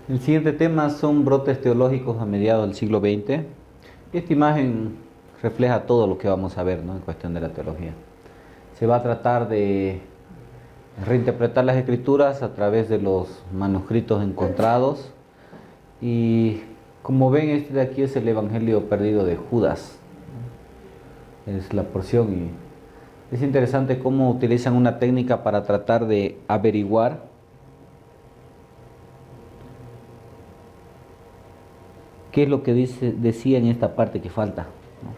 El siguiente tema son brotes teológicos a mediados del siglo XX. Esta imagen refleja todo lo que vamos a ver, ¿no?, en cuestión de la teología. Se va a tratar de reinterpretar las escrituras a través de los manuscritos encontrados. Y como ven, este de aquí es el Evangelio perdido de Judas. Es la porción, y es interesante cómo utilizan una técnica para tratar de averiguar qué es lo que decía en esta parte que falta, ¿no?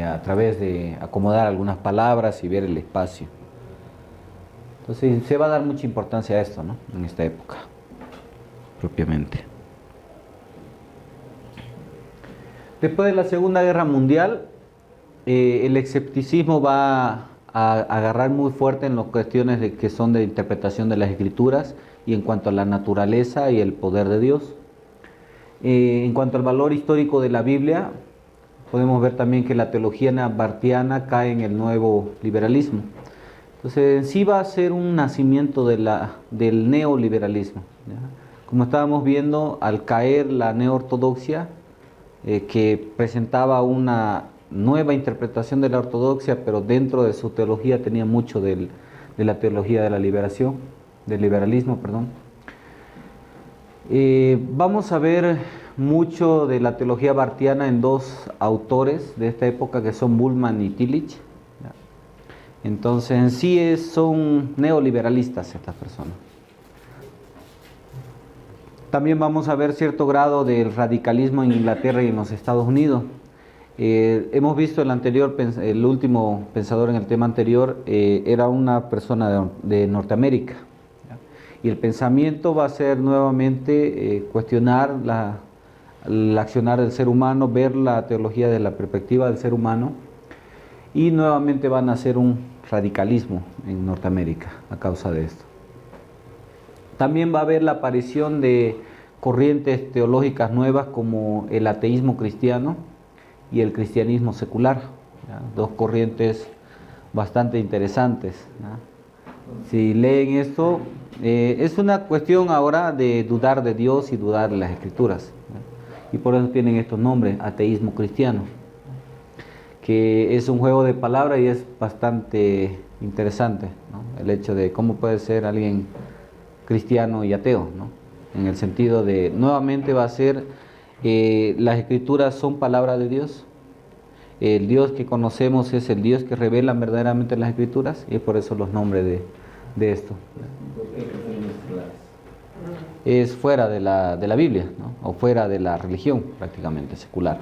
A través de acomodar algunas palabras y ver el espacio. Entonces se va a dar mucha importancia a esto, ¿no?, en esta época, propiamente. Después de la Segunda Guerra Mundial, el escepticismo va a agarrar muy fuerte en las cuestiones que son de interpretación de las escrituras y en cuanto a la naturaleza y el poder de Dios. En cuanto al valor histórico de la Biblia, podemos ver también que la teología bartiana cae en el nuevo liberalismo. Entonces, en sí va a ser un nacimiento del neoliberalismo, ¿ya? Como estábamos viendo, al caer la neoortodoxia, que presentaba una nueva interpretación de la ortodoxia, pero dentro de su teología tenía mucho de la teología de la liberación, del liberalismo, perdón. Vamos a ver mucho de la teología bartiana en dos autores de esta época, que son Bultmann y Tillich. Entonces, en sí son neoliberalistas estas personas. También vamos a ver cierto grado del radicalismo en Inglaterra y en los Estados Unidos. Hemos visto el último pensador en el tema anterior, era una persona de Norteamérica. Y el pensamiento va a ser nuevamente cuestionar el accionar del ser humano, ver la teología desde la perspectiva del ser humano, y nuevamente van a hacer un radicalismo en Norteamérica a causa de esto. También va a haber la aparición de corrientes teológicas nuevas como el ateísmo cristiano y el cristianismo secular, ¿ya? Dos corrientes bastante interesantes, ¿ya? Si leen esto, es una cuestión ahora de dudar de Dios y dudar de las escrituras, ¿ya? Y por eso tienen estos nombres, ateísmo cristiano, que es un juego de palabras y es bastante interesante, ¿no?, el hecho de cómo puede ser alguien cristiano y ateo, ¿no?, en el sentido de, nuevamente va a ser, las escrituras son palabra de Dios. El Dios que conocemos es el Dios que revela verdaderamente las escrituras, y es por eso los nombres de esto. Es fuera de la Biblia, ¿no?, o fuera de la religión prácticamente secular.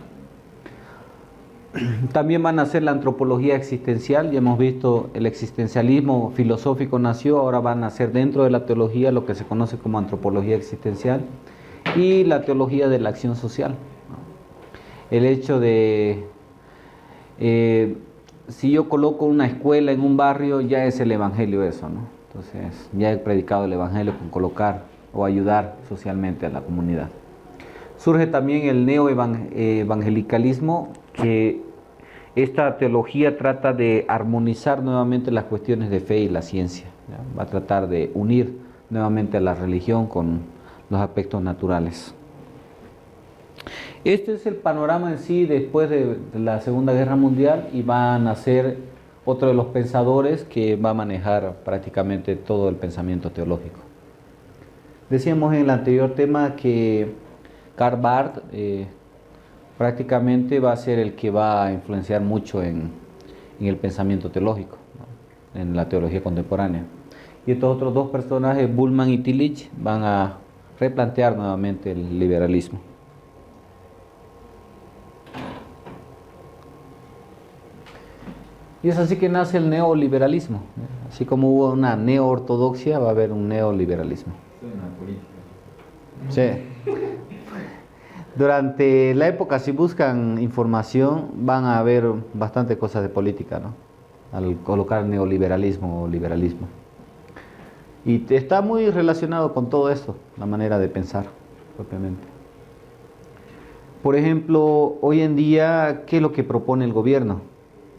También van a ser la antropología existencial. Ya hemos visto el existencialismo filosófico nació, ahora van a ser dentro de la teología lo que se conoce como antropología existencial y la teología de la acción social, ¿no? El hecho de si yo coloco una escuela en un barrio, ya es el evangelio eso, ¿no? Entonces ya he predicado el evangelio con colocar o ayudar socialmente a la comunidad. Surge también el neoevangelicalismo, que esta teología trata de armonizar nuevamente las cuestiones de fe y la ciencia, ¿ya? Va a tratar de unir nuevamente a la religión con los aspectos naturales. Este es el panorama en sí después de la Segunda Guerra Mundial, y va a nacer otro de los pensadores que va a manejar prácticamente todo el pensamiento teológico. Decíamos en el anterior tema que Karl Barth prácticamente va a ser el que va a influenciar mucho en el pensamiento teológico, ¿no?, en la teología contemporánea. Y estos otros dos personajes, Bultmann y Tillich, van a replantear nuevamente el liberalismo. Y es así que nace el neoliberalismo, ¿no? Así como hubo una neoortodoxia, va a haber un neoliberalismo. Sí. Durante la época, si buscan información, van a ver bastante cosas de política, ¿no?, al colocar neoliberalismo o liberalismo. Y está muy relacionado con todo esto, la manera de pensar propiamente. Por ejemplo, hoy en día, ¿qué es lo que propone el gobierno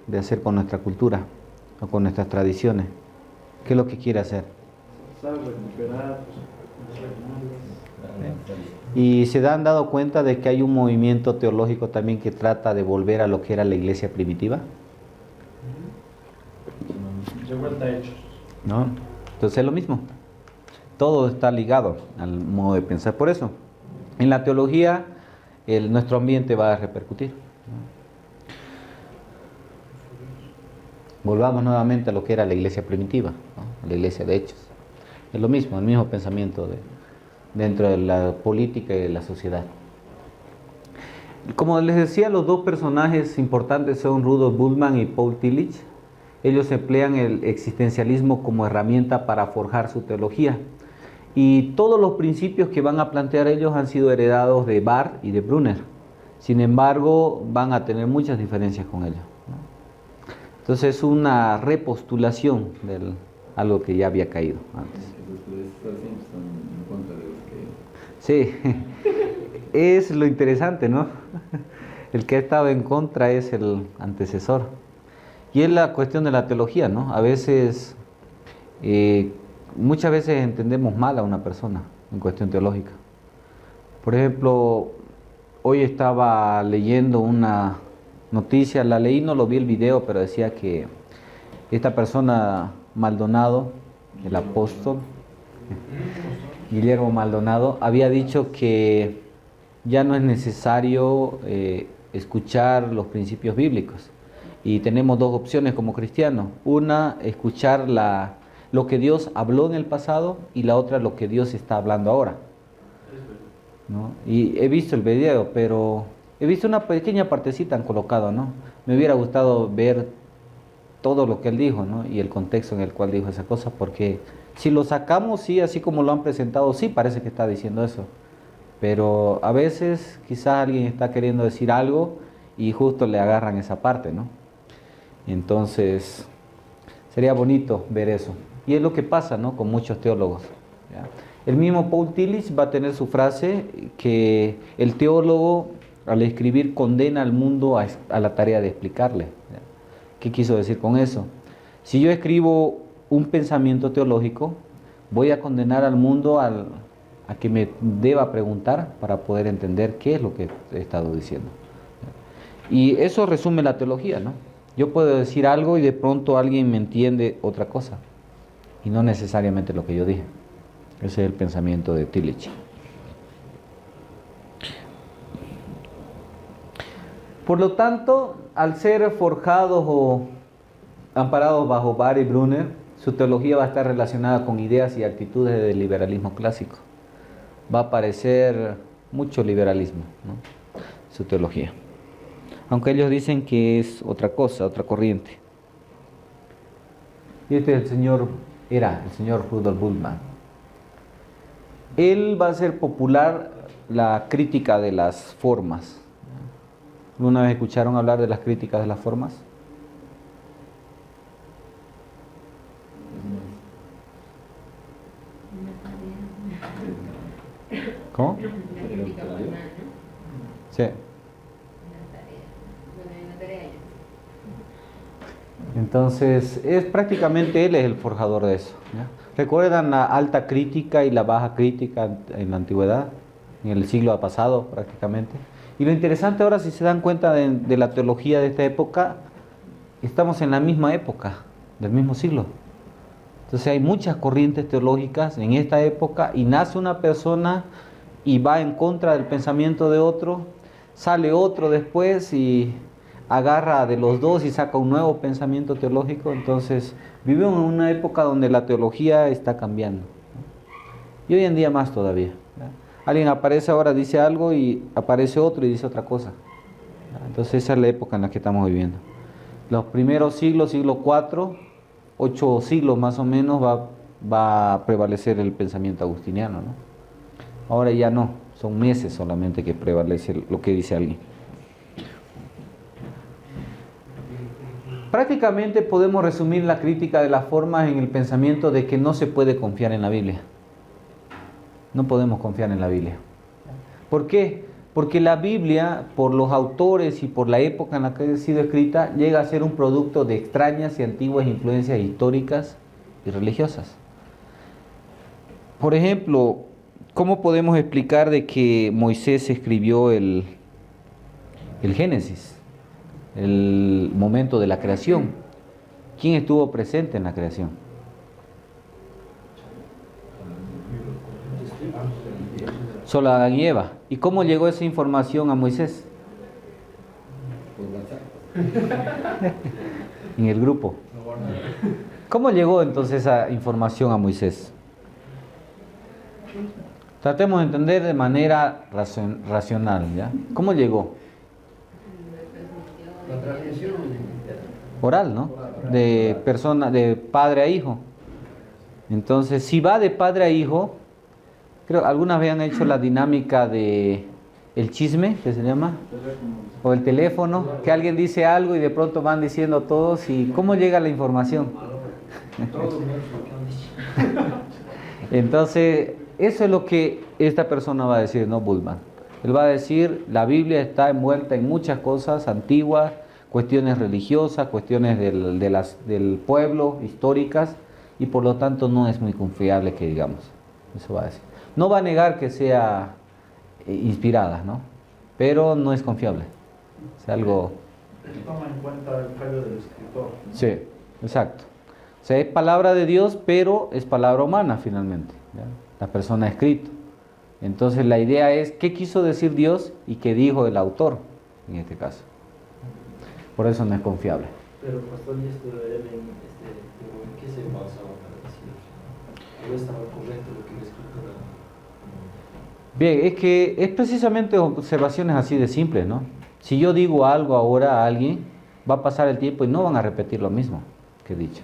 de hacer con nuestra cultura o con nuestras tradiciones? ¿Qué es lo que quiere hacer? Recuperar Y se han dado cuenta de que hay un movimiento teológico también que trata de volver a lo que era la iglesia primitiva. De vuelta a Hechos. ¿No? Entonces es lo mismo. Todo está ligado al modo de pensar. Por eso, en la teología, nuestro ambiente va a repercutir. Volvamos nuevamente a lo que era la iglesia primitiva, ¿no? La iglesia de Hechos. Es lo mismo, el mismo pensamiento dentro de la política y de la sociedad. Como les decía, los dos personajes importantes son Rudolf Bultmann y Paul Tillich. Ellos emplean el existencialismo como herramienta para forjar su teología. Y todos los principios que van a plantear ellos han sido heredados de Barth y de Brunner. Sin embargo, van a tener muchas diferencias con ellos, ¿no? Entonces es una repostulación de algo que ya había caído antes. Sí, es lo interesante, ¿no? El que ha estado en contra es el antecesor. Y es la cuestión de la teología, ¿no? A veces, muchas veces entendemos mal a una persona en cuestión teológica. Por ejemplo, hoy estaba leyendo una noticia, la leí, no lo vi el video, pero decía que esta persona, Maldonado, el apóstol, Guillermo Maldonado, había dicho que ya no es necesario escuchar los principios bíblicos. Y tenemos dos opciones como cristianos. Una, escuchar lo que Dios habló en el pasado, y la otra, lo que Dios está hablando ahora, ¿no? Y he visto el video, pero he visto una pequeña partecita han colocado, ¿no? Me hubiera gustado ver todo lo que él dijo, ¿no? Y el contexto en el cual dijo esa cosa, porque si lo sacamos, sí, así como lo han presentado, sí parece que está diciendo eso. Pero a veces quizás alguien está queriendo decir algo y justo le agarran esa parte, ¿no? Entonces, sería bonito ver eso. Y es lo que pasa, ¿no?, con muchos teólogos, ¿ya? El mismo Paul Tillich va a tener su frase que el teólogo al escribir condena al mundo a la tarea de explicarle, ¿ya? ¿Qué quiso decir con eso? Si yo escribo un pensamiento teológico, voy a condenar al mundo a que me deba preguntar para poder entender qué es lo que he estado diciendo. Y eso resume la teología, ¿no? Yo puedo decir algo y de pronto alguien me entiende otra cosa, y no necesariamente lo que yo dije. Ese es el pensamiento de Tillich. Por lo tanto, al ser forjados o amparados bajo Barth y Brunner, su teología va a estar relacionada con ideas y actitudes del liberalismo clásico. Va a aparecer mucho liberalismo, ¿no?, su teología. Aunque ellos dicen que es otra cosa, otra corriente. Y este es el señor Rudolf Bultmann. Él va a hacer popular la crítica de las formas. ¿Alguna vez escucharon hablar de las críticas de las formas? ¿Cómo? Sí. Entonces, prácticamente él es el forjador de eso, ¿ya? ¿Recuerdan la alta crítica y la baja crítica en la antigüedad? En el siglo pasado prácticamente. Y lo interesante ahora, si se dan cuenta de la teología de esta época, estamos en la misma época, del mismo siglo. Entonces hay muchas corrientes teológicas en esta época, y nace una persona y va en contra del pensamiento de otro, sale otro después y agarra de los dos y saca un nuevo pensamiento teológico. Entonces vivimos en una época donde la teología está cambiando, ¿no? Y hoy en día más todavía, ¿ya? Alguien aparece ahora, dice algo, y aparece otro y dice otra cosa, ¿ya? Entonces esa es la época en la que estamos viviendo. Los primeros siglos, siglo IV, 8 siglos más o menos, va a prevalecer el pensamiento agustiniano, ¿no? Ahora ya no, son meses solamente que prevalece lo que dice alguien. Prácticamente podemos resumir la crítica de las formas en el pensamiento de que no se puede confiar en la Biblia. No podemos confiar en la Biblia. ¿Por qué? Porque la Biblia, por los autores y por la época en la que ha sido escrita, llega a ser un producto de extrañas y antiguas influencias históricas y religiosas. Por ejemplo, ¿cómo podemos explicar de que Moisés escribió el Génesis, el momento de la creación? ¿Quién estuvo presente en la creación? Solo Adán y Eva. ¿Y cómo llegó esa información a Moisés? En el grupo. ¿Cómo llegó entonces esa información a Moisés? Tratemos de entender de manera racional, ¿ya? ¿Cómo llegó? La transmisión Oral, ¿no? De persona, de padre a hijo. Entonces, si va de padre a hijo, creo algunas vez han hecho la dinámica de el chisme, que se llama, o el teléfono, que alguien dice algo y de pronto van diciendo todos, y ¿cómo llega la información? Entonces, eso es lo que esta persona va a decir, no Bultmann. Él va a decir, la Biblia está envuelta en muchas cosas antiguas, cuestiones religiosas, cuestiones del pueblo, históricas, y por lo tanto no es muy confiable que digamos. Eso va a decir. No va a negar que sea inspirada, ¿no? Pero no es confiable. Es algo... Toma en cuenta el fallo del escritor, ¿no? Sí, exacto. O sea, es palabra de Dios, pero es palabra humana finalmente, ¿ya? La persona ha escrito. Entonces la idea es qué quiso decir Dios y qué dijo el autor, en este caso. Por eso no es confiable. Pero pastor, ¿y esto él en qué se basaba para decir? ¿No estaba correcto lo que la escritura? Bien, es que es precisamente observaciones así de simples, ¿no? Si yo digo algo ahora a alguien, va a pasar el tiempo y no van a repetir lo mismo que he dicho.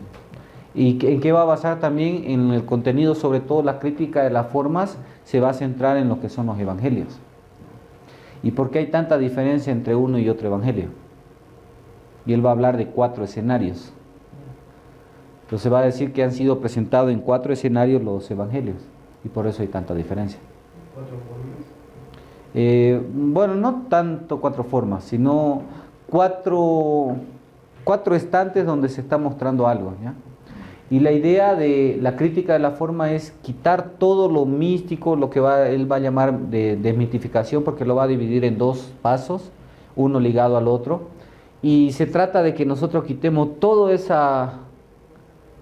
¿Y en qué va a basar también? En el contenido, sobre todo la crítica de las formas, se va a centrar en lo que son los evangelios. ¿Y por qué hay tanta diferencia entre uno y otro evangelio? Y él va a hablar de 4 escenarios. Entonces va a decir que han sido presentados en 4 escenarios los evangelios. Y por eso hay tanta diferencia. Bueno, no tanto 4 formas, sino 4 estantes donde se está mostrando algo, ¿ya? Y la idea de la crítica de la forma es quitar todo lo místico, lo que él va a llamar de desmitificación, porque lo va a dividir en 2 pasos, uno ligado al otro. Y se trata de que nosotros quitemos toda esa,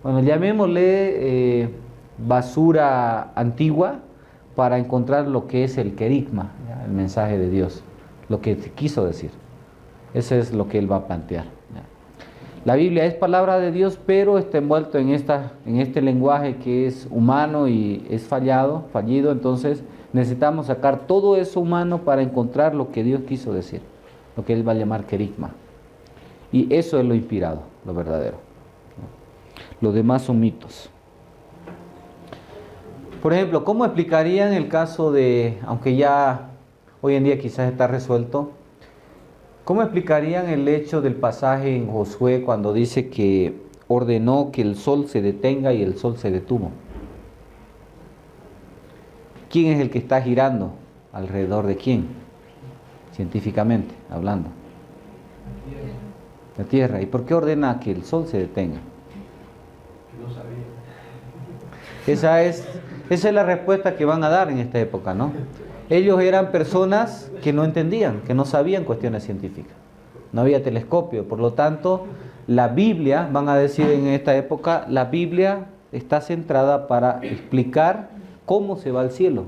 bueno, llamémosle basura antigua, para encontrar lo que es el querigma, ¿ya? El mensaje de Dios, lo que quiso decir. Eso es lo que él va a plantear, ¿ya? La Biblia es palabra de Dios, pero está envuelto en este lenguaje que es humano y es fallido, entonces necesitamos sacar todo eso humano para encontrar lo que Dios quiso decir, lo que él va a llamar querigma. Y eso es lo inspirado, lo verdadero. Lo demás son mitos. Por ejemplo, ¿cómo explicarían el caso de, aunque ya hoy en día quizás está resuelto, cómo explicarían el hecho del pasaje en Josué cuando dice que ordenó que el sol se detenga y el sol se detuvo? ¿Quién es el que está girando? ¿Alrededor de quién? Científicamente hablando. La Tierra. ¿Y por qué ordena que el sol se detenga? No sabía. Esa es la respuesta que van a dar en esta época, ¿no? Ellos eran personas que no entendían, que no sabían cuestiones científicas. No había telescopio, por lo tanto, la Biblia, van a decir en esta época, la Biblia está centrada para explicar cómo se va al cielo,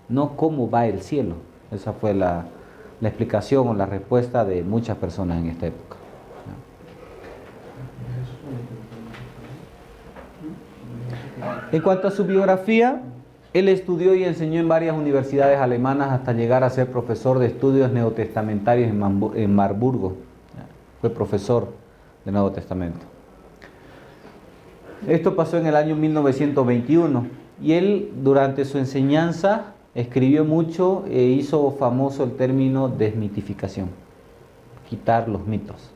no cómo va el cielo. Esa fue la explicación o la respuesta de muchas personas en esta época. En cuanto a su biografía, él estudió y enseñó en varias universidades alemanas hasta llegar a ser profesor de estudios neotestamentarios en Marburgo. Fue profesor del Nuevo Testamento. Esto pasó en el año 1921 y él durante su enseñanza escribió mucho e hizo famoso el término desmitificación, quitar los mitos.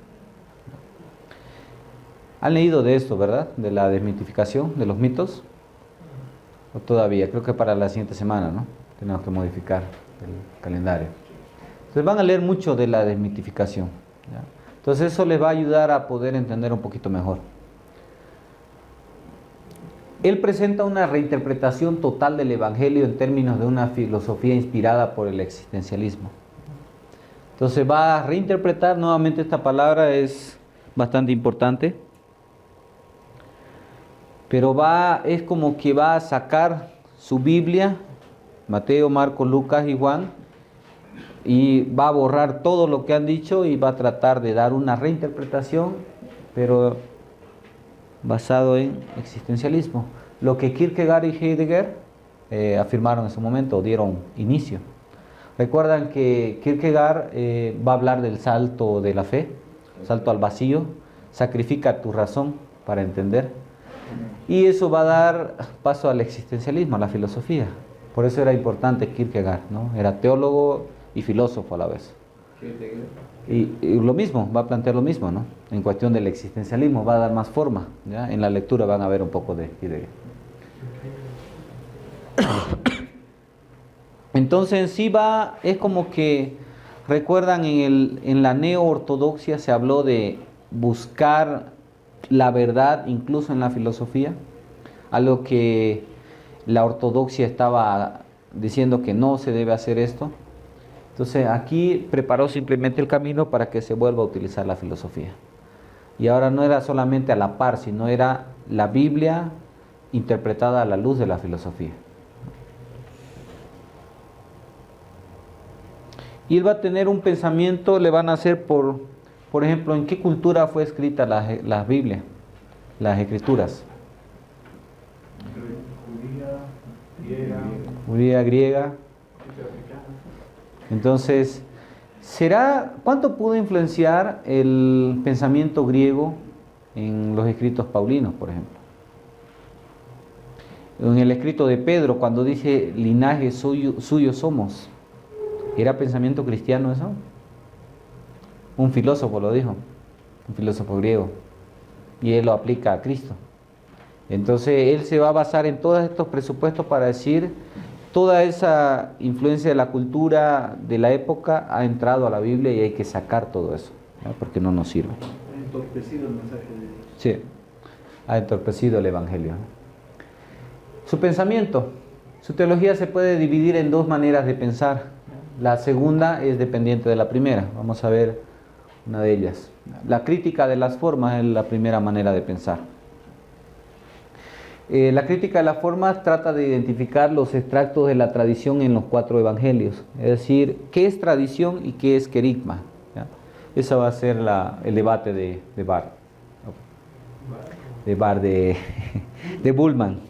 ¿Han leído de esto, verdad? De la desmitificación de los mitos. O todavía, creo que para la siguiente semana, ¿no? Tenemos que modificar el calendario. Entonces van a leer mucho de la desmitificación, ¿ya? Entonces eso les va a ayudar a poder entender un poquito mejor. Él presenta una reinterpretación total del Evangelio en términos de una filosofía inspirada por el existencialismo. Entonces va a reinterpretar nuevamente esta palabra, es bastante importante, pero es como que va a sacar su Biblia, Mateo, Marcos, Lucas y Juan, y va a borrar todo lo que han dicho y va a tratar de dar una reinterpretación, pero basado en existencialismo. Lo que Kierkegaard y Heidegger afirmaron en su momento, dieron inicio. Recuerdan que Kierkegaard va a hablar del salto de la fe, salto al vacío, sacrifica tu razón para entender. Y eso va a dar paso al existencialismo, a la filosofía. Por eso era importante Kierkegaard, ¿no? Era teólogo y filósofo a la vez. Y lo mismo, va a plantear lo mismo, ¿no? En cuestión del existencialismo, va a dar más forma, ¿ya? En la lectura van a ver un poco de Heidegger. Entonces en sí es como que, recuerdan, en la neo-ortodoxia se habló de buscar la verdad incluso en la filosofía, algo que la ortodoxia estaba diciendo que no se debe hacer esto. Entonces aquí preparó simplemente el camino para que se vuelva a utilizar la filosofía. Y ahora no era solamente a la par, sino era la Biblia interpretada a la luz de la filosofía. Y él va a tener un pensamiento, le van a hacer por ejemplo, ¿en qué cultura fue escrita la Biblia, las escrituras? Judía, griega. Entonces, ¿cuánto pudo influenciar el pensamiento griego en los escritos paulinos, por ejemplo? En el escrito de Pedro, cuando dice linaje suyo somos, ¿era pensamiento cristiano eso? Un filósofo lo dijo, un filósofo griego, y él lo aplica a Cristo. Entonces él se va a basar en todos estos presupuestos para decir, toda esa influencia de la cultura de la época ha entrado a la Biblia y hay que sacar todo eso, ¿no? Porque no nos sirve. Ha entorpecido el mensaje de Dios. Sí, ha entorpecido el Evangelio. Su pensamiento, su teología se puede dividir en dos maneras de pensar. La segunda es dependiente de la primera. Vamos a ver una de ellas. La crítica de las formas es la primera manera de pensar. La crítica de las formas trata de identificar los extractos de la tradición en los 4 evangelios. Es decir, ¿qué es tradición y qué es querigma? ¿Ya? Ese va a ser el debate de Bullman.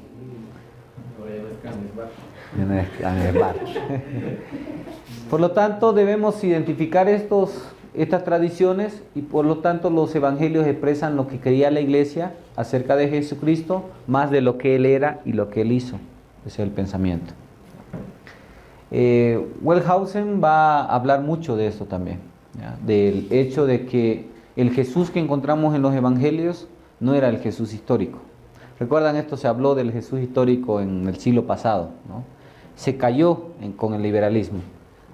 Por lo tanto, debemos identificar estas tradiciones y por lo tanto los evangelios expresan lo que creía la iglesia acerca de Jesucristo más de lo que Él era y lo que Él hizo. Ese es el pensamiento. Wellhausen va a hablar mucho de esto también, ¿ya? Del hecho de que el Jesús que encontramos en los evangelios no era el Jesús histórico. Recuerdan, esto se habló del Jesús histórico en el siglo pasado, ¿no? Se cayó con el liberalismo.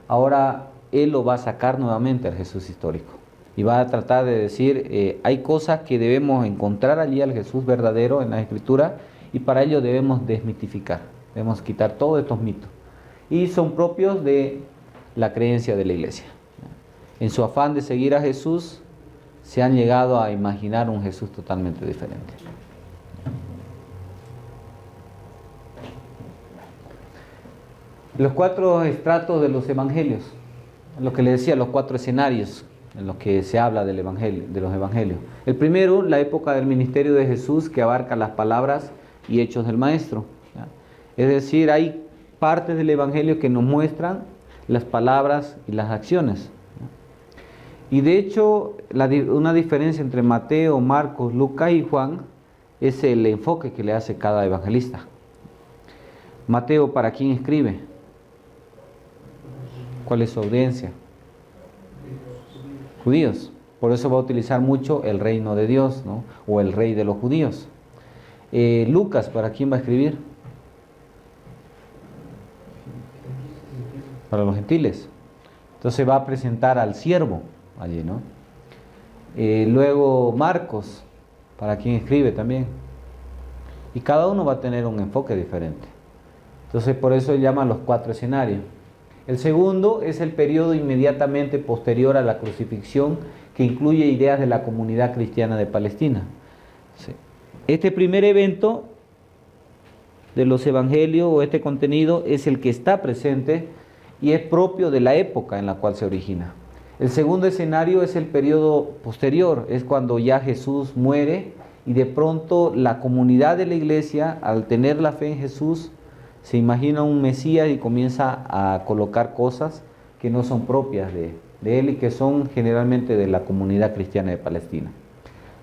Ahora él lo va a sacar nuevamente al Jesús histórico y va a tratar de decir, hay cosas que debemos encontrar allí al Jesús verdadero en la Escritura y para ello debemos desmitificar, debemos quitar todos estos mitos y son propios de la creencia de la iglesia. En su afán de seguir a Jesús se han llegado a imaginar un Jesús totalmente diferente. Los 4 estratos de los evangelios, lo que les decía, los 4 escenarios en los que se habla del evangelio, de los evangelios. El primero, la época del ministerio de Jesús, que abarca las palabras y hechos del Maestro, ¿ya? Es decir, hay partes del evangelio que nos muestran las palabras y las acciones, ¿ya? Y de hecho, una diferencia entre Mateo, Marcos, Lucas y Juan es el enfoque que le hace cada evangelista. Mateo, ¿para quién escribe? ¿Cuál es su audiencia? Judíos. Por eso va a utilizar mucho el reino de Dios, ¿no? O el rey de los judíos. Lucas, ¿para quién va a escribir? Para los gentiles. Entonces va a presentar al siervo allí, ¿no? Luego Marcos, ¿para quién escribe también? y cada uno va a tener un enfoque diferente. Entonces por eso él llama los 4 escenarios. El segundo es el periodo inmediatamente posterior a la crucifixión, que incluye ideas de la comunidad cristiana de Palestina. Este primer evento de los evangelios, o este contenido, es el que está presente y es propio de la época en la cual se origina. El segundo escenario es el periodo posterior, es cuando ya Jesús muere y de pronto la comunidad de la iglesia, al tener la fe en Jesús, se imagina un Mesías y comienza a colocar cosas que no son propias de él y que son generalmente de la comunidad cristiana de Palestina.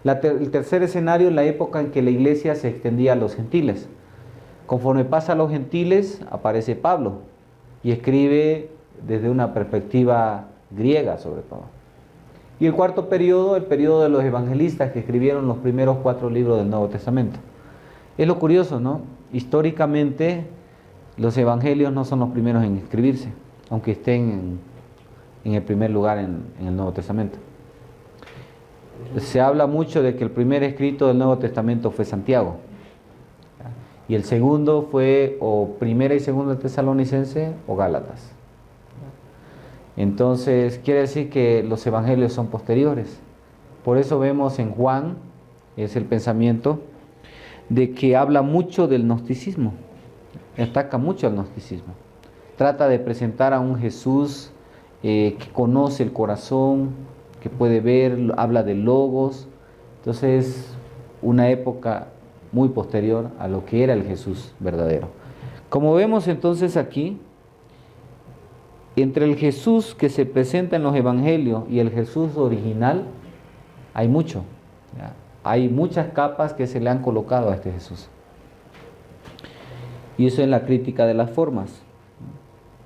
El tercer escenario es la época en que la iglesia se extendía a los gentiles. Conforme pasa a los gentiles, aparece Pablo y escribe desde una perspectiva griega sobre todo. Y el cuarto periodo, el periodo de los evangelistas que escribieron los primeros 4 libros del Nuevo Testamento. Es lo curioso, ¿no? Históricamente, los evangelios no son los primeros en escribirse, aunque estén en el primer lugar en el Nuevo Testamento. Se habla mucho de que el primer escrito del Nuevo Testamento fue Santiago, y el segundo fue o Primera y Segunda Tesalonicense o Gálatas. Entonces quiere decir que los evangelios son posteriores. Por eso vemos en Juan, es el pensamiento, de que habla mucho del gnosticismo, ataca mucho al gnosticismo. Trata de presentar a un Jesús que conoce el corazón, que puede ver, habla de logos. Entonces, una época muy posterior a lo que era el Jesús verdadero. Como vemos entonces aquí, entre el Jesús que se presenta en los evangelios y el Jesús original, hay mucho. ¿Ya? Hay muchas capas que se le han colocado a este Jesús. Y eso es la crítica de las formas.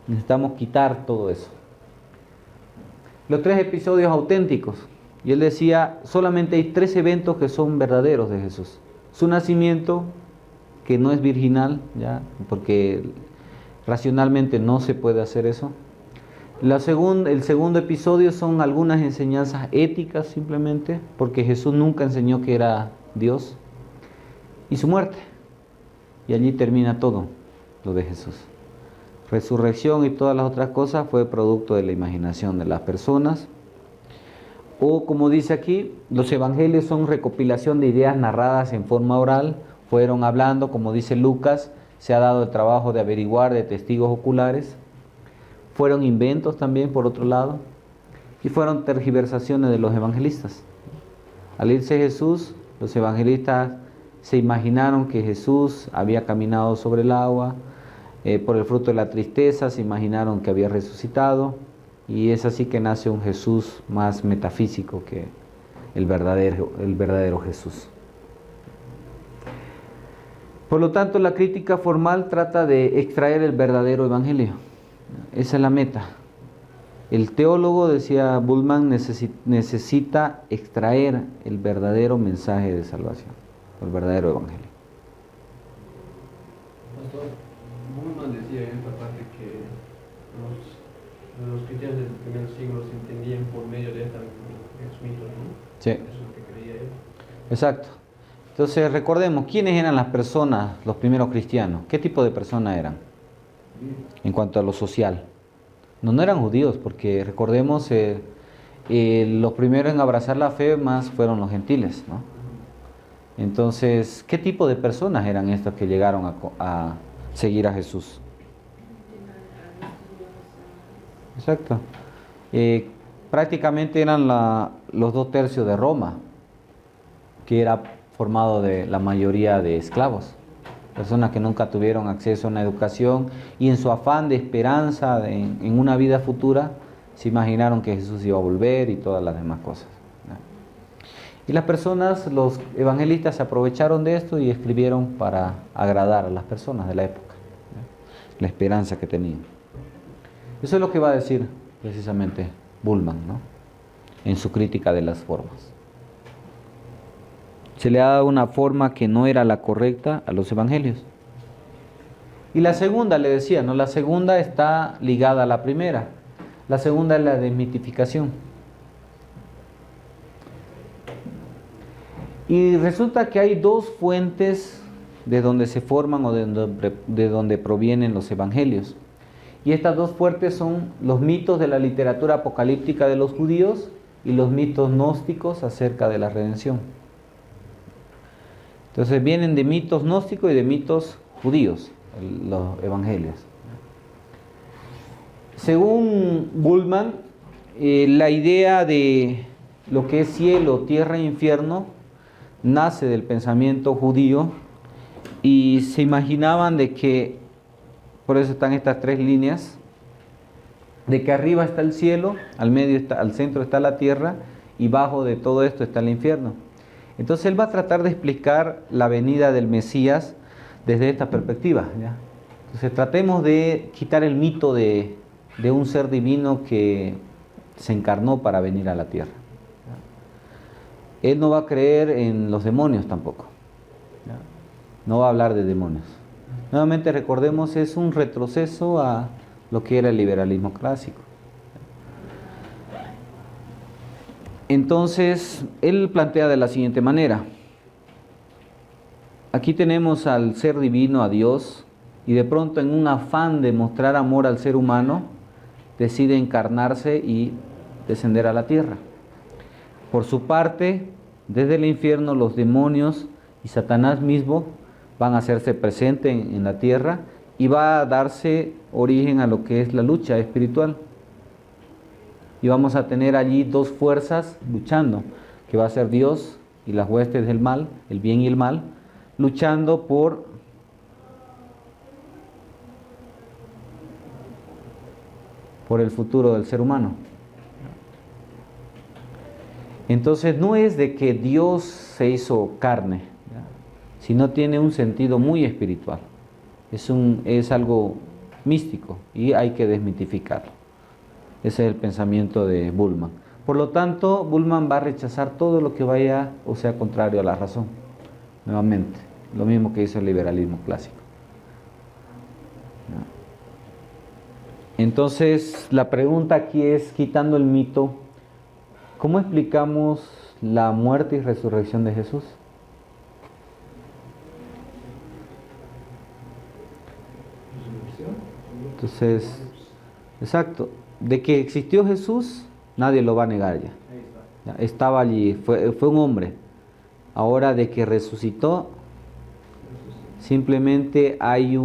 Necesitamos quitar todo eso. Los 3 episodios auténticos. Y él decía, solamente hay 3 eventos que son verdaderos de Jesús. Su nacimiento, que no es virginal, ¿ya? Porque racionalmente no se puede hacer eso. El segundo episodio son algunas enseñanzas éticas simplemente, porque Jesús nunca enseñó que era Dios. Y su muerte. Y allí termina todo lo de Jesús. Resurrección y todas las otras cosas fue producto de la imaginación de las personas. O como dice aquí, los evangelios son recopilación de ideas narradas en forma oral, fueron hablando, como dice Lucas, se ha dado el trabajo de averiguar de testigos oculares, fueron inventos también por otro lado, y fueron tergiversaciones de los evangelistas. Al irse Jesús, los evangelistas se imaginaron que Jesús había caminado sobre el agua, por el fruto de la tristeza se imaginaron que había resucitado, y es así que nace un Jesús más metafísico que el verdadero Jesús. Por lo tanto, la crítica formal trata de extraer el verdadero evangelio. Esa es la meta. El teólogo, decía Bullman, necesita extraer el verdadero mensaje de salvación, el verdadero evangelio. Pastor, Bullman decía en esta parte que los cristianos del primer siglo se entendían por medio de estos mitos, ¿no? Sí. Eso es lo que creía él. Exacto. Entonces recordemos, ¿quiénes eran las personas, los primeros cristianos? ¿Qué tipo de personas eran? En cuanto a lo social. No eran judíos, porque recordemos, los primeros en abrazar la fe más fueron los gentiles, ¿no? Entonces, ¿qué tipo de personas eran estas que llegaron a seguir a Jesús? Exacto. Prácticamente eran los 2/3 de Roma, que era formado de la mayoría de esclavos, personas que nunca tuvieron acceso a una educación y en su afán de esperanza en una vida futura se imaginaron que Jesús iba a volver y todas las demás cosas, ¿no? Y las personas, los evangelistas se aprovecharon de esto y escribieron para agradar a las personas de la época, ¿no? La esperanza que tenían. Eso es lo que va a decir precisamente Bullman, ¿no? En su crítica de las formas. Se le ha dado una forma que no era la correcta a los evangelios. Y la segunda, le decía, ¿no? La segunda está ligada a la primera. La segunda es la desmitificación. Y resulta que hay 2 fuentes de donde se forman o de donde provienen los evangelios. Y estas dos fuertes son los mitos de la literatura apocalíptica de los judíos y los mitos gnósticos acerca de la redención. Entonces vienen de mitos gnósticos y de mitos judíos, los evangelios. Según Bullmann, la idea de lo que es cielo, tierra e infierno nace del pensamiento judío y se imaginaban de que, por eso están estas tres líneas, de que arriba está el cielo, al centro está la tierra y bajo de todo esto está el infierno. Entonces él va a tratar de explicar la venida del Mesías desde esta perspectiva, ¿ya? Entonces tratemos de quitar el mito de un ser divino que se encarnó para venir a la tierra. Él no va a creer en los demonios tampoco, ¿ya? No va a hablar de demonios. Nuevamente recordemos, es un retroceso a lo que era el liberalismo clásico. Entonces, él plantea de la siguiente manera. Aquí tenemos al ser divino, a Dios, y de pronto en un afán de mostrar amor al ser humano, decide encarnarse y descender a la tierra. Por su parte, desde el infierno, los demonios y Satanás mismo van a hacerse presentes en la tierra y va a darse origen a lo que es la lucha espiritual. Y vamos a tener allí dos fuerzas luchando, que va a ser Dios y las huestes del mal, el bien y el mal, luchando por el futuro del ser humano. Entonces no es de que Dios se hizo carne, ¿ya?, sino tiene un sentido muy espiritual. Es algo místico y hay que desmitificarlo. Ese es el pensamiento de Bullmann. Por lo tanto, Bullmann va a rechazar todo lo que vaya o sea contrario a la razón. Nuevamente, lo mismo que hizo el liberalismo clásico. Entonces, la pregunta aquí es, quitando el mito, ¿cómo explicamos la muerte y resurrección de Jesús? Entonces, exacto, de que existió Jesús, nadie lo va a negar ya. Ya estaba allí, fue un hombre. Ahora de que resucitó, simplemente hay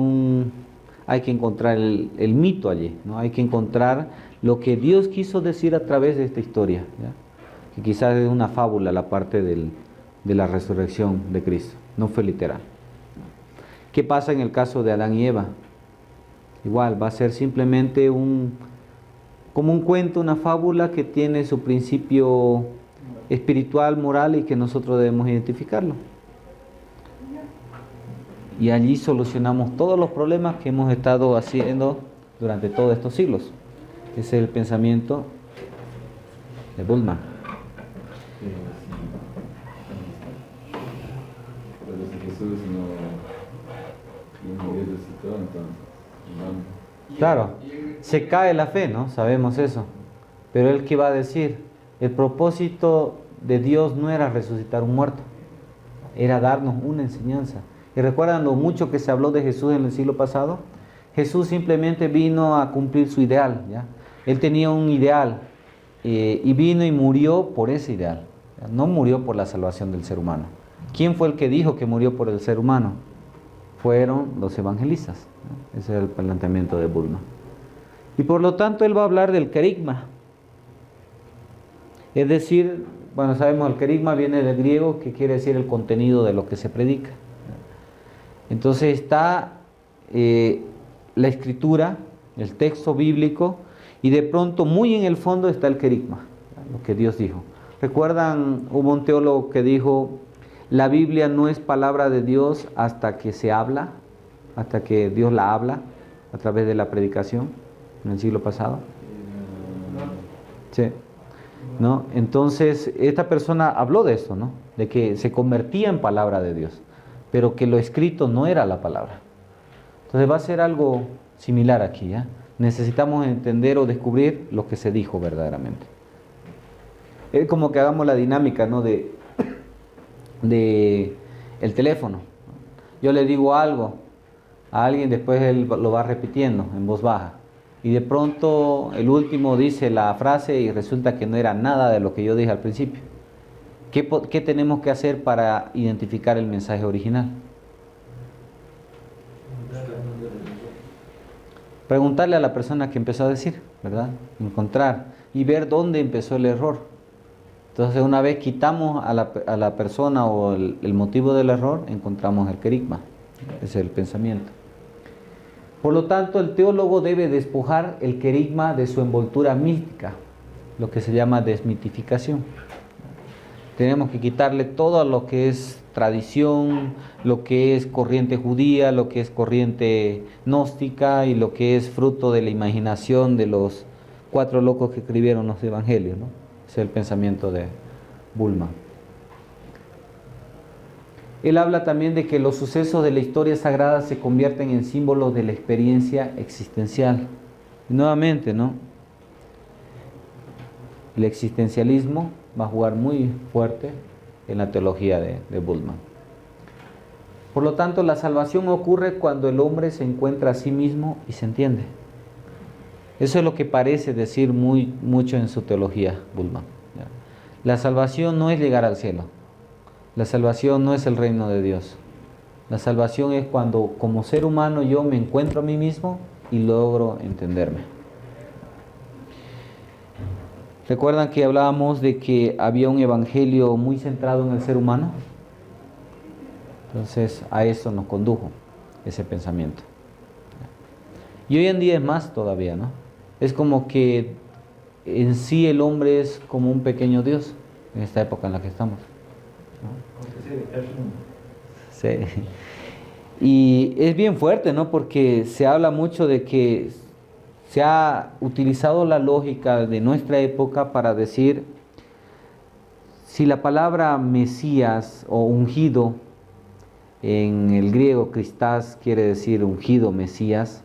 que encontrar el mito allí, ¿no? Hay que encontrar lo que Dios quiso decir a través de esta historia, ¿ya? Que quizás es una fábula la parte de la resurrección de Cristo, no fue literal. ¿Qué pasa en el caso de Adán y Eva? Igual, va a ser simplemente como un cuento, una fábula que tiene su principio espiritual, moral y que nosotros debemos identificarlo. Y allí solucionamos todos los problemas que hemos estado haciendo durante todos estos siglos. Ese es el pensamiento de Bullmann. Pero si Jesús no resucitó, entonces no. Claro, se cae la fe, ¿no? Sabemos eso. Pero él, ¿qué va a decir? El propósito de Dios no era resucitar un muerto, era darnos una enseñanza. ¿Y recuerdan lo mucho que se habló de Jesús en el siglo pasado? Jesús simplemente vino a cumplir su ideal, ¿ya? Él tenía un ideal y vino y murió por ese ideal, ¿ya? No murió por la salvación del ser humano. ¿Quién fue el que dijo que murió por el ser humano? Fueron los evangelistas, ¿no? Ese es el planteamiento de Bullmann. Y por lo tanto él va a hablar del querigma. Es decir, bueno, sabemos el querigma viene del griego, que quiere decir el contenido de lo que se predica. Entonces está la escritura, el texto bíblico, y de pronto muy en el fondo está el querigma, lo que Dios dijo. ¿Recuerdan? Hubo un teólogo que dijo, la Biblia no es palabra de Dios hasta que se habla, hasta que Dios la habla a través de la predicación en el siglo pasado. Sí. ¿No? Entonces, esta persona habló de eso, ¿no? De que se convertía en palabra de Dios, pero que lo escrito no era la palabra. Entonces va a ser algo similar aquí, ¿ya? Necesitamos entender o descubrir lo que se dijo verdaderamente. Es como que hagamos la dinámica, ¿no? de el teléfono. Yo le digo algo a alguien, después él lo va repitiendo en voz baja. Y de pronto el último dice la frase y resulta que no era nada de lo que yo dije al principio. ¿Qué tenemos que hacer para identificar el mensaje original? Preguntarle a la persona que empezó a decir, ¿verdad? Encontrar y ver dónde empezó el error. Entonces, una vez quitamos a la persona o el motivo del error, encontramos el querigma. Ese es el pensamiento. Por lo tanto, el teólogo debe despojar el querigma de su envoltura mística, lo que se llama desmitificación. Tenemos que quitarle todo lo que es tradición, lo que es corriente judía, lo que es corriente gnóstica y lo que es fruto de la imaginación de los 4 locos que escribieron los evangelios, ¿no? Ese es el pensamiento de Bultmann. Él habla también de que los sucesos de la historia sagrada se convierten en símbolos de la experiencia existencial. Y nuevamente, ¿no? El existencialismo va a jugar muy fuerte en la teología de Bultmann. Por lo tanto, la salvación ocurre cuando el hombre se encuentra a sí mismo y se entiende. Eso es lo que parece decir mucho en su teología Bultmann. La salvación no es llegar al cielo. La salvación no es el reino de Dios. La salvación es cuando como ser humano yo me encuentro a mí mismo y logro entenderme. ¿Recuerdan que hablábamos de que había un evangelio muy centrado en el ser humano? Entonces a eso nos condujo ese pensamiento. Y hoy en día es más todavía, ¿no? Es como que en sí el hombre es como un pequeño Dios en esta época en la que estamos, ¿no? Sí. Y es bien fuerte, ¿no? Porque se habla mucho de que se ha utilizado la lógica de nuestra época para decir si la palabra Mesías o ungido, en el griego Christás quiere decir ungido, Mesías,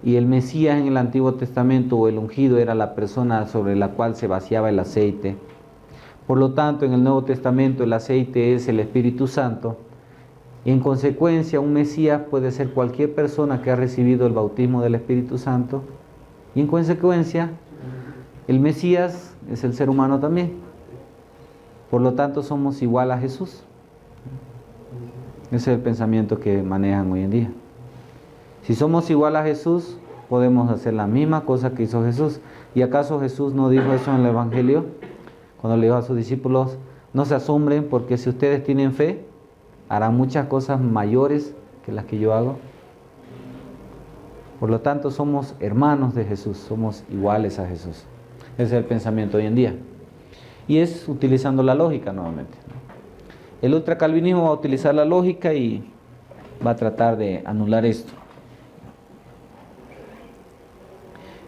y el Mesías en el Antiguo Testamento o el ungido era la persona sobre la cual se vaciaba el aceite. Por lo tanto, en el Nuevo Testamento el aceite es el Espíritu Santo. Y en consecuencia, un Mesías puede ser cualquier persona que ha recibido el bautismo del Espíritu Santo. Y en consecuencia, el Mesías es el ser humano también. Por lo tanto, somos igual a Jesús. Ese es el pensamiento que manejan hoy en día. Si somos igual a Jesús, podemos hacer la misma cosa que hizo Jesús. ¿Y acaso Jesús no dijo eso en el Evangelio? Cuando le dijo a sus discípulos, no se asombren porque si ustedes tienen fe, harán muchas cosas mayores que las que yo hago. Por lo tanto, somos hermanos de Jesús, somos iguales a Jesús. Ese es el pensamiento hoy en día. Y es utilizando la lógica nuevamente, ¿no? El ultracalvinismo va a utilizar la lógica y va a tratar de anular esto.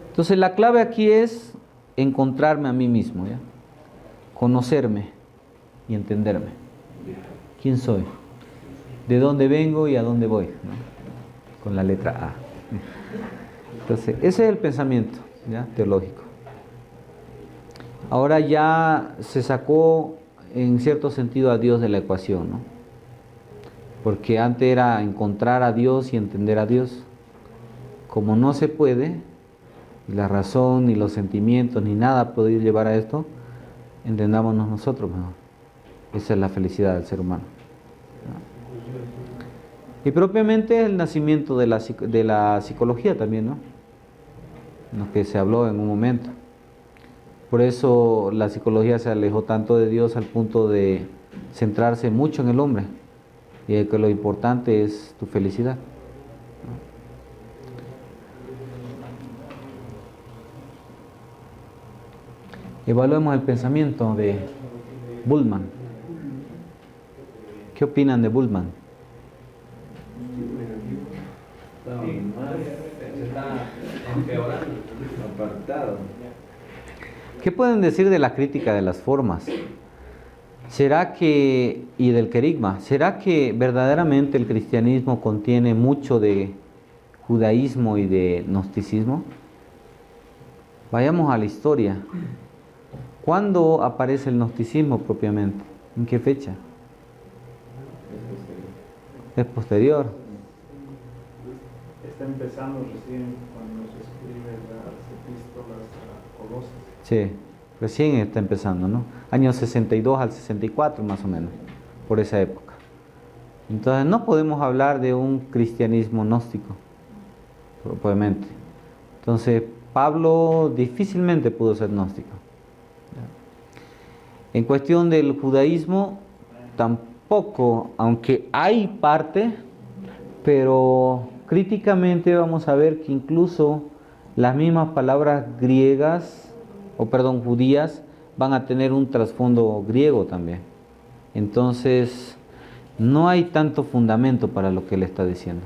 Entonces la clave aquí es encontrarme a mí mismo, ¿ya? Conocerme y entenderme. ¿Quién soy? ¿De dónde vengo y a dónde voy? ¿No? Con la letra A. Entonces ese es el pensamiento, ¿ya? Teológico. Ahora ya se sacó en cierto sentido a Dios de la ecuación, ¿no? Porque antes era encontrar a Dios y entender a Dios. Como no se puede, y la razón, ni los sentimientos, ni nada puede llevar a esto, entendámonos nosotros mejor. Esa es la felicidad del ser humano, ¿no? Y propiamente el nacimiento de la psicología también, ¿no? Lo que se habló en un momento. Por eso la psicología se alejó tanto de Dios al punto de centrarse mucho en el hombre y de que lo importante es tu felicidad, ¿no? Evaluemos el pensamiento de Bultmann. ¿Qué opinan de Bultmann? Se está empeorando. Apartado. ¿Qué pueden decir de la crítica de las formas? ¿Será que, y del querigma, será que verdaderamente el cristianismo contiene mucho de judaísmo y de gnosticismo? Vayamos a la historia. ¿Cuándo aparece el gnosticismo propiamente? ¿En qué fecha? Es posterior. Está empezando recién cuando se escribe las epístolas a Colosas. Sí, recién está empezando, ¿no? Años 62 al 64 más o menos, por esa época. Entonces no podemos hablar de un cristianismo gnóstico, propiamente. Entonces Pablo difícilmente pudo ser gnóstico. En cuestión del judaísmo, tampoco, aunque hay parte, pero críticamente vamos a ver que incluso las mismas palabras griegas, judías, van a tener un trasfondo griego también. Entonces, no hay tanto fundamento para lo que él está diciendo.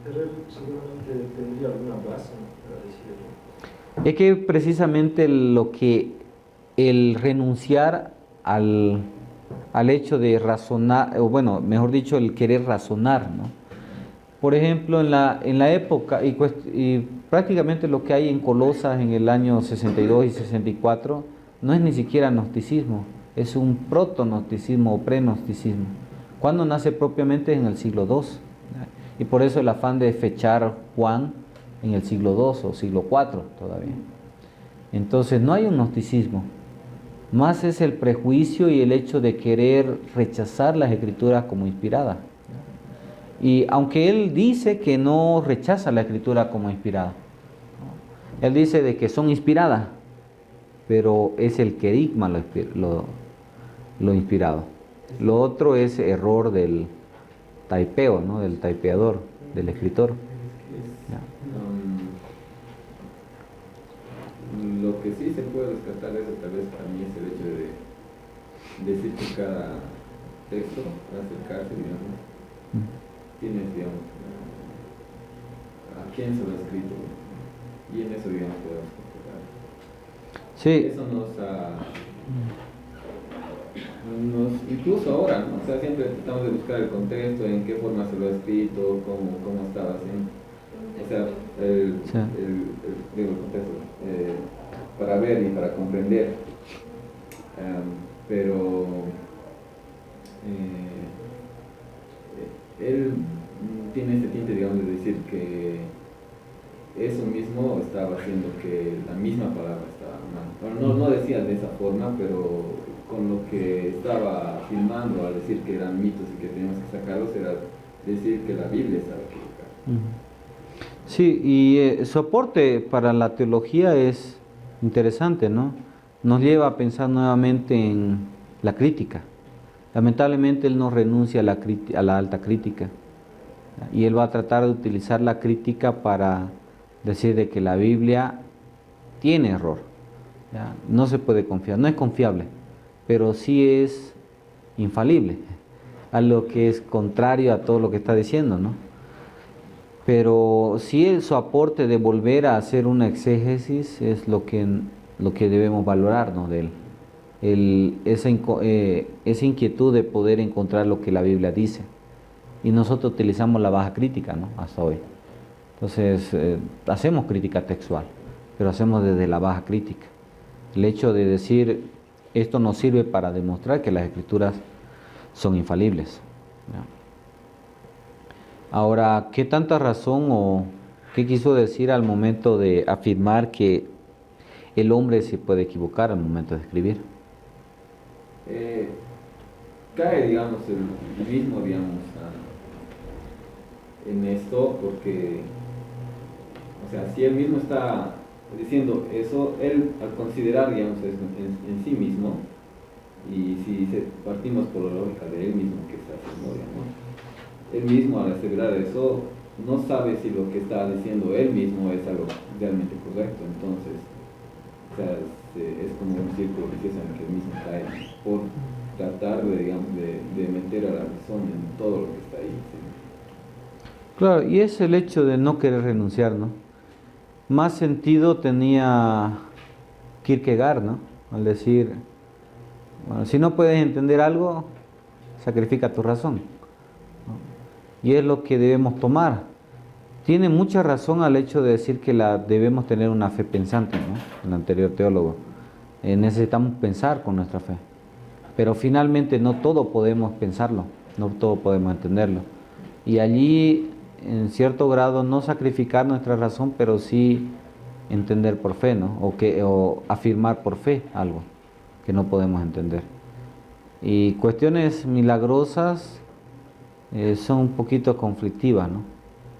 Pero él seguramente tendría alguna base, ¿no?, para decirlo. Es que precisamente el renunciar al hecho de razonar, o bueno, mejor dicho, el querer razonar, ¿no? Por ejemplo, en la época, y prácticamente lo que hay en Colosas en el año 62 y 64, no es ni siquiera gnosticismo, es un proto-gnosticismo o pre-gnosticismo. ¿Cuándo nace propiamente? En el siglo II. Y por eso el afán de fechar Juan en el siglo II o siglo IV todavía. Entonces no hay un gnosticismo, más es el prejuicio y el hecho de querer rechazar las escrituras como inspiradas. Y aunque él dice que no rechaza la escritura como inspirada, él dice de que son inspiradas, pero es el querigma lo inspirado. Lo otro es error del taipeo, ¿no? Del taipeador, del escritor. Lo que sí se puede rescatar de eso tal vez para mí es el hecho de decir que cada texto, para acercarse, digamos, tiene, digamos, a quién se lo ha escrito, y en eso, digamos, podemos concretar. Sí. Eso incluso ahora, ¿no? O sea, siempre tratamos de buscar el contexto, en qué forma se lo ha escrito, cómo estaba haciendo. O sea, el contexto, para ver y para comprender. Pero él tiene ese tinte, digamos, de decir que eso mismo estaba haciendo que la misma palabra estaba mal. Bueno, no decía de esa forma, pero con lo que estaba afirmando al decir que eran mitos y que teníamos que sacarlos, era decir que la Biblia estaba equivocada. Sí, y su aporte para la teología es interesante, ¿no? Nos lleva a pensar nuevamente en la crítica. Lamentablemente él no renuncia a la alta crítica, y él va a tratar de utilizar la crítica para decir de que la Biblia tiene error, ¿ya? No se puede confiar, no es confiable, pero sí es infalible, a lo que es contrario a todo lo que está diciendo, ¿no? Pero sí su aporte de volver a hacer una exégesis es lo que debemos valorar, ¿no?, de él. Esa inquietud de poder encontrar lo que la Biblia dice. Y nosotros utilizamos la baja crítica, ¿no?, hasta hoy. Entonces, hacemos crítica textual, pero hacemos desde la baja crítica. El hecho de decir, esto nos sirve para demostrar que las escrituras son infalibles, ¿ya? Ahora, ¿qué tanta razón o qué quiso decir al momento de afirmar que el hombre se puede equivocar al momento de escribir? Cae, digamos, el mismo, digamos, en esto, porque, o sea, si él mismo está diciendo eso, él al considerar, digamos, eso en sí mismo, y si partimos por la lógica de él mismo que está haciendo, digamos, él mismo al asegurar eso, no sabe si lo que está diciendo él mismo es algo realmente correcto. Entonces, o sea, es como un círculo vicioso en el que él mismo cae por tratar de, digamos, de meter a la razón en todo lo que está ahí, ¿sí? Claro, y es el hecho de no querer renunciar, ¿no? Más sentido tenía Kierkegaard, ¿no?, al decir, bueno, si no puedes entender algo, sacrifica tu razón, ¿no? Y es lo que debemos tomar. Tiene mucha razón al hecho de decir que debemos tener una fe pensante, ¿no?, el anterior teólogo. Necesitamos pensar con nuestra fe. Pero finalmente no todo podemos pensarlo, no todo podemos entenderlo. Y allí, en cierto grado, no sacrificar nuestra razón, pero sí entender por fe, ¿no? O afirmar por fe algo que no podemos entender. Y cuestiones milagrosas son un poquito conflictivas, ¿no?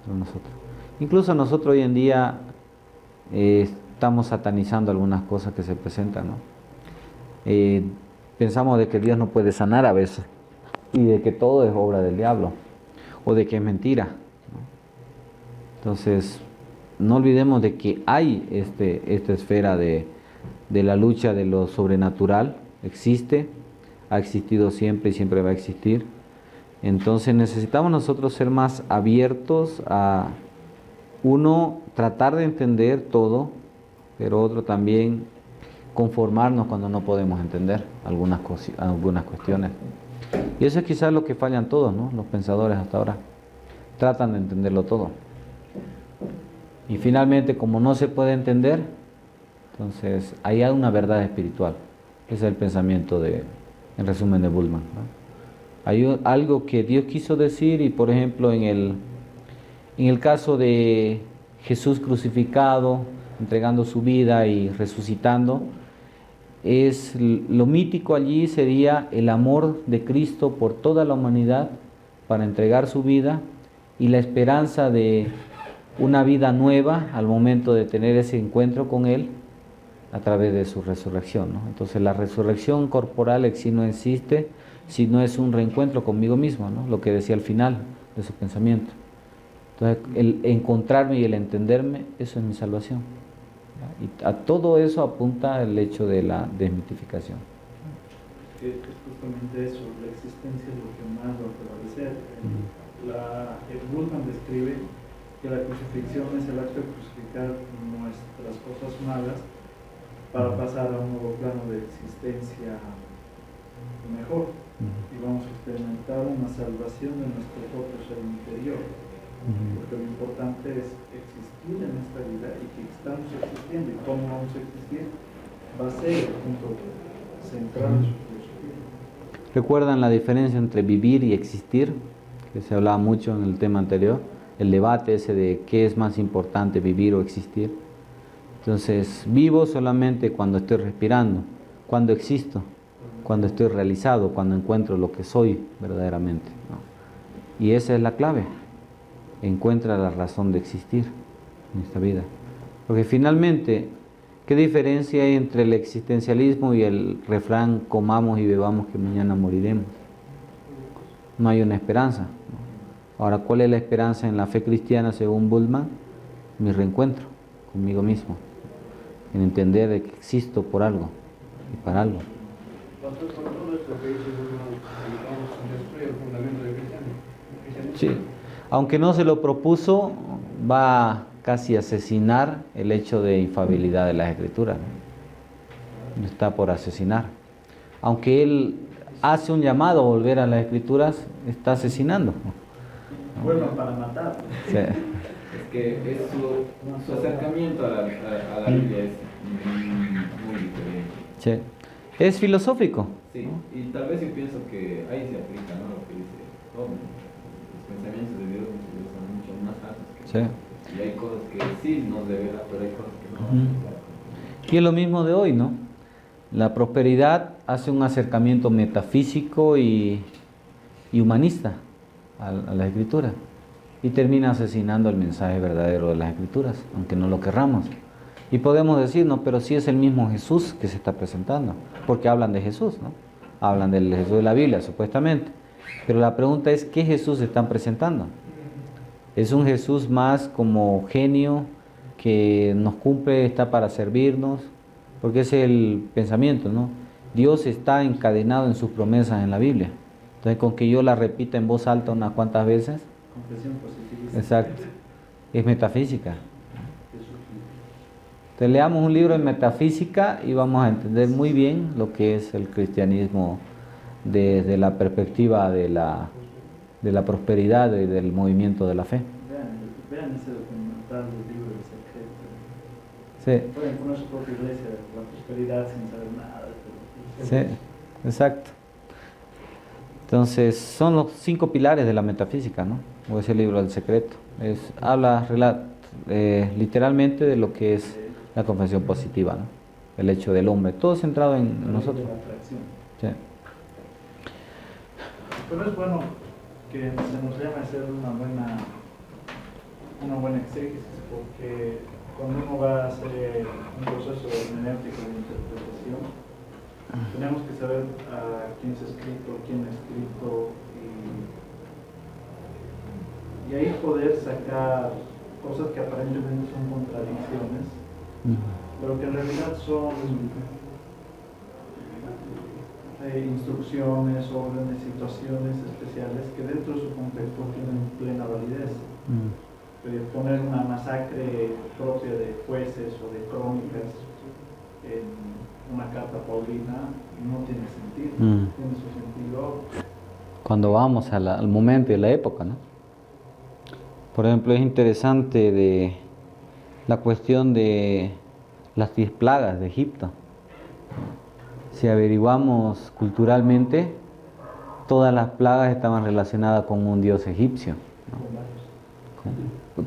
Para nosotros. Incluso nosotros hoy en día estamos satanizando algunas cosas que se presentan, ¿no? Pensamos de que Dios no puede sanar a veces y de que todo es obra del diablo o de que es mentira, ¿no? Entonces, no olvidemos de que hay esta esfera de la lucha de lo sobrenatural, existe, ha existido siempre y siempre va a existir. Entonces necesitamos nosotros ser más abiertos a, uno, tratar de entender todo, pero otro también conformarnos cuando no podemos entender algunas cuestiones. Y eso es quizás lo que fallan todos, ¿no? Los pensadores hasta ahora. Tratan de entenderlo todo. Y finalmente, como no se puede entender, entonces ahí hay una verdad espiritual. Ese es el pensamiento en resumen, de Bultmann, ¿no? Hay algo que Dios quiso decir y, por ejemplo, en el caso de Jesús crucificado, entregando su vida y resucitando, lo mítico allí sería el amor de Cristo por toda la humanidad para entregar su vida y la esperanza de una vida nueva al momento de tener ese encuentro con Él a través de su resurrección, ¿no? Entonces la resurrección corporal en sí no existe si no es un reencuentro conmigo mismo, ¿no? Lo que decía al final de su pensamiento. Entonces el encontrarme y el entenderme, eso es mi salvación. Y a todo eso apunta el hecho de la desmitificación. Es justamente eso, la existencia es lo que más va a prevalecer. Bultmann describe que la crucifixión es el acto de crucificar nuestras cosas malas para pasar a un nuevo plano de existencia mejor, y vamos a experimentar una salvación de nuestro propio ser interior, porque lo importante es existir en esta vida y que estamos existiendo, y cómo vamos a existir va a ser el punto central de su filosofía. ¿Recuerdan la diferencia entre vivir y existir? Que se hablaba mucho en el tema anterior, el debate ese de qué es más importante, vivir o existir. Entonces, vivo solamente cuando estoy respirando, cuando existo, cuando estoy realizado, cuando encuentro lo que soy verdaderamente, ¿no? Y esa es la clave, encuentra la razón de existir en esta vida. Porque finalmente, ¿qué diferencia hay entre el existencialismo y el refrán comamos y bebamos que mañana moriremos? No hay una esperanza, ¿no? Ahora, ¿cuál es la esperanza en la fe cristiana según Bultmann? Mi reencuentro conmigo mismo, en entender de que existo por algo y para algo. Pastor, por todo esto que dice Bultmann, digamos, destruye el fundamento del cristianismo. Sí, aunque no se lo propuso, va casi a asesinar el hecho de infalibilidad de las Escrituras, ¿no? Está por asesinar. Aunque él hace un llamado a volver a las Escrituras, está asesinando, ¿no? Vuelvan para matar. Sí. Es que su acercamiento a la Biblia es muy diferente. Sí. Es filosófico. Sí, ¿no? y tal vez yo pienso que ahí se aplica, ¿no? Lo que dice Tom. Los pensamientos de Dios son mucho más altos que Sí. y hay cosas que sí nos deberá, pero hay cosas que no. Y es lo mismo de hoy, ¿no? La prosperidad hace un acercamiento metafísico y humanista a la Escritura y termina asesinando el mensaje verdadero de las Escrituras, aunque no lo querramos. Y podemos decir, no, pero sí es el mismo Jesús que se está presentando, porque hablan de Jesús, ¿no? Hablan del Jesús de la Biblia, supuestamente. Pero la pregunta es, ¿qué Jesús están presentando? ¿Es un Jesús más como genio que nos cumple, está para servirnos? Porque ese es el pensamiento, ¿no? Dios está encadenado en sus promesas en la Biblia. Entonces, con que yo la repita en voz alta unas cuantas veces, Confesión positivista. exacto, es metafísica. Entonces, leamos un libro de metafísica y vamos a entender muy bien lo que es el cristianismo desde la perspectiva de la prosperidad y del movimiento de la fe. Vean ese documental del libro del secreto. Sí, Pueden poner su propia iglesia, la prosperidad sin saber nada. sí, exacto. Entonces, son los 5 pilares de la metafísica, ¿no? O ese libro del secreto. Habla literalmente de lo que es la confesión positiva, ¿no? El hecho del hombre, todo centrado en nosotros. La atracción. Sí. Pero es bueno que se nos llame a hacer una buena exégesis, porque cuando uno va a hacer un proceso hermenéutico de interpretación, tenemos que saber a quién se ha escrito, quién ha escrito, y ahí poder sacar cosas que aparentemente son contradicciones, pero que en realidad son instrucciones, órdenes, situaciones especiales que dentro de su contexto tienen plena validez. Poner una masacre propia de jueces o de crónicas en una carta paulina no tiene sentido, tiene su sentido cuando vamos al momento y a la época, ¿no? Por ejemplo, es interesante de la cuestión de las 10 plagas de Egipto. Si averiguamos culturalmente, todas las plagas estaban relacionadas con un dios egipcio, ¿no?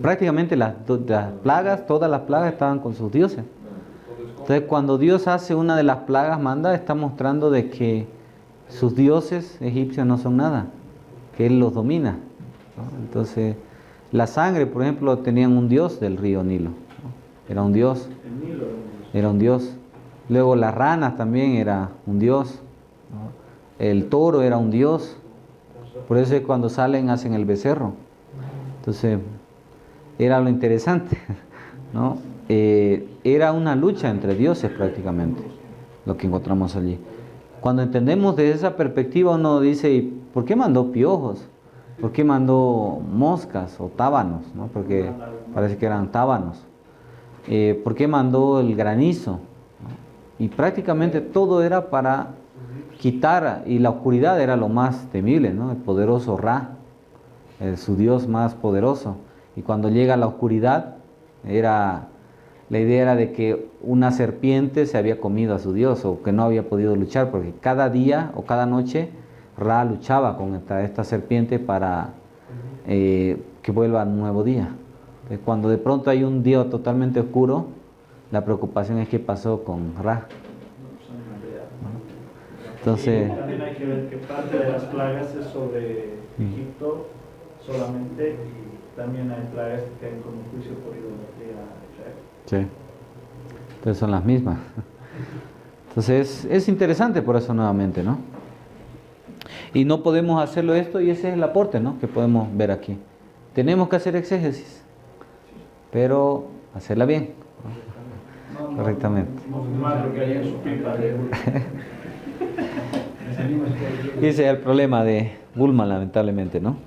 Prácticamente todas las plagas estaban con sus dioses. Entonces, cuando Dios hace una de las plagas, está mostrando de que sus dioses egipcios no son nada, que Él los domina, ¿no? Entonces, la sangre, por ejemplo, tenían un dios del río Nilo, ¿no? Era un dios. Era un dios. Luego las ranas también era un dios, ¿no? El toro era un dios. Por eso es cuando salen hacen el becerro. Entonces, era lo interesante, ¿no? Era una lucha entre dioses prácticamente, lo que encontramos allí. Cuando entendemos desde esa perspectiva, uno dice, ¿y por qué mandó piojos? ¿Por qué mandó moscas o tábanos, ¿no? Porque parece que eran tábanos. ¿Por qué mandó el granizo? ¿No? Y prácticamente todo era para quitar, y la oscuridad era lo más temible, ¿no? El poderoso Ra, su dios más poderoso. Y cuando llega la oscuridad, la idea era de que una serpiente se había comido a su dios, o que no había podido luchar, porque cada día o cada noche Ra luchaba con esta serpiente para que vuelva un nuevo día. Entonces, cuando de pronto hay un día totalmente oscuro, la preocupación es qué pasó con Ra. Entonces, también hay que ver que parte de las plagas es sobre Egipto solamente, y también hay plagas que caen como juicio por idolatría a Israel. sí. Entonces son las mismas. Entonces es interesante por eso nuevamente, ¿no? Y no podemos hacerlo esto, y ese es el aporte, ¿no?, que podemos ver aquí. Tenemos que hacer exégesis, pero hacerla bien, ¿no? Correctamente. No fumar lo que hay en su pipa. Ese es el problema de Bulman, lamentablemente, ¿no?